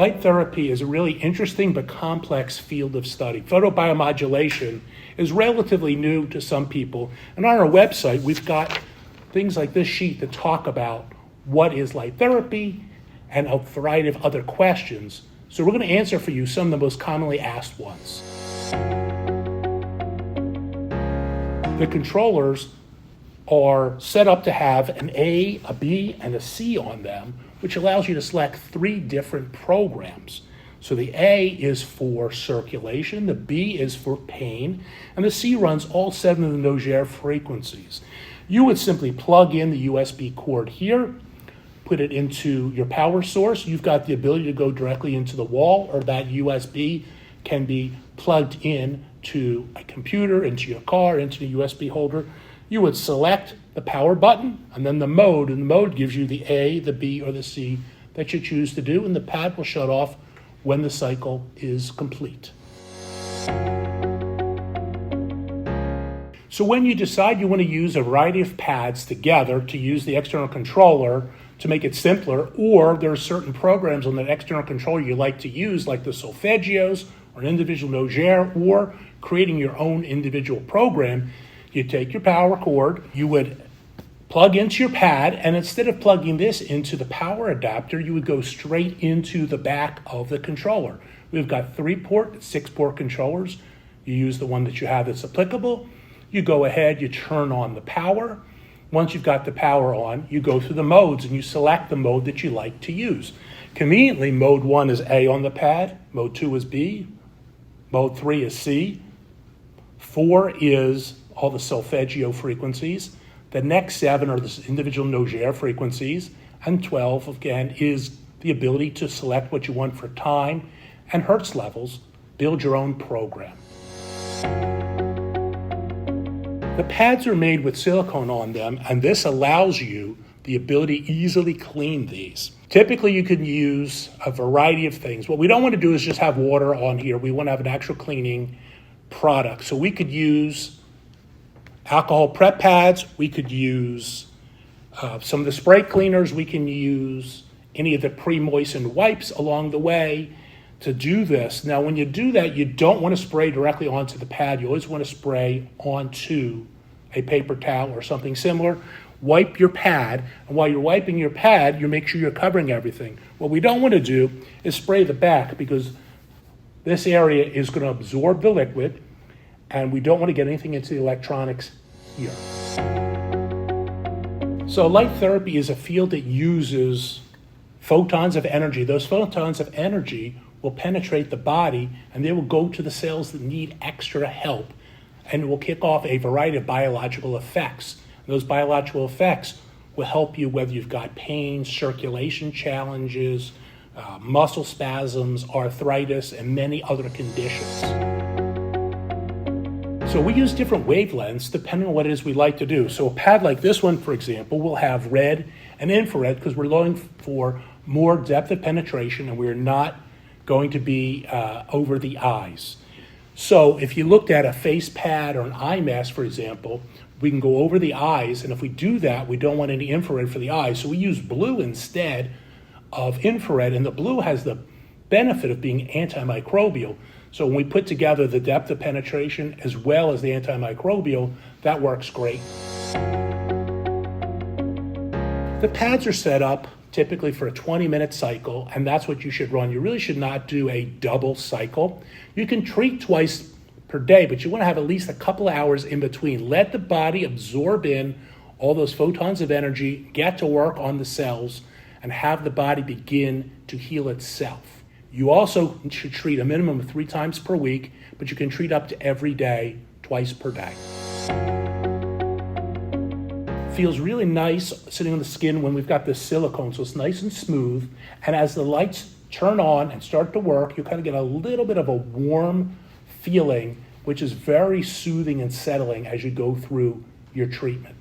Light therapy is a really interesting but complex field of study. Photobiomodulation is relatively new to some people, and on our website we've got things like this sheet that talk about what is light therapy and a variety of other questions. So we're going to answer for you some of the most commonly asked ones. The controllers are set up to have an A, a B, and a C on them, which allows you to select 3 different programs. So the A is for circulation, the B is for pain, and the C runs all 7 of the Nogier frequencies. You would simply plug in the USB cord here, put it into your power source. You've got the ability to go directly into the wall, or that USB can be plugged in to a computer, into your car, into the USB holder. You would select the power button and then the mode, and the mode gives you the A, the B, or the C that you choose to do, and the pad will shut off when the cycle is complete. So when you decide you want to use a variety of pads together to use the external controller to make it simpler, or there are certain programs on that external controller you like to use, like the Solfeggios or an individual Nogier, or creating your own individual program, you take your power cord, you would plug into your pad, and instead of plugging this into the power adapter, you would go straight into the back of the controller. We've got 3-port, 6-port controllers. You use the one that you have that's applicable. You go ahead, you turn on the power. Once you've got the power on, you go through the modes and you select the mode that you like to use. Conveniently, mode 1 is A on the pad, mode 2 is B, mode 3 is C, 4 is all the Solfeggio frequencies. The next 7 are the individual Nogier frequencies, and 12, again, is the ability to select what you want for time and hertz levels, build your own program. The pads are made with silicone on them, and this allows you the ability to easily clean these. Typically, you can use a variety of things. What we don't want to do is just have water on here. We want to have an actual cleaning product. So we could use alcohol prep pads, we could use some of the spray cleaners, we can use any of the pre-moistened wipes along the way to do this. Now, when you do that, you don't want to spray directly onto the pad. You always want to spray onto a paper towel or something similar. Wipe your pad, and while you're wiping your pad, you make sure you're covering everything. What we don't want to do is spray the back, because this area is going to absorb the liquid, and we don't want to get anything into the electronics here. So light therapy is a field that uses photons of energy. Those photons of energy will penetrate the body, and they will go to the cells that need extra help, and it will kick off a variety of biological effects. And those biological effects will help you whether you've got pain, circulation challenges, muscle spasms, arthritis, and many other conditions. So we use different wavelengths depending on what it is we like to do. So a pad like this one, for example, will have red and infrared because we're looking for more depth of penetration, and we're not going to be over the eyes. So if you looked at a face pad or an eye mask, for example, we can go over the eyes, and if we do that, we don't want any infrared for the eyes. So we use blue instead of infrared, and the blue has the benefit of being antimicrobial. So when we put together the depth of penetration as well as the antimicrobial, that works great. The pads are set up typically for a 20-minute cycle, and that's what you should run. You really should not do a double cycle. You can treat twice per day, but you want to have at least a couple hours in between. Let the body absorb in all those photons of energy, get to work on the cells, and have the body begin to heal itself. You also should treat a minimum of 3 times per week, but you can treat up to every day, twice per day. Feels really nice sitting on the skin when we've got this silicone, so it's nice and smooth. And as the lights turn on and start to work, you kind of get a little bit of a warm feeling, which is very soothing and settling as you go through your treatment.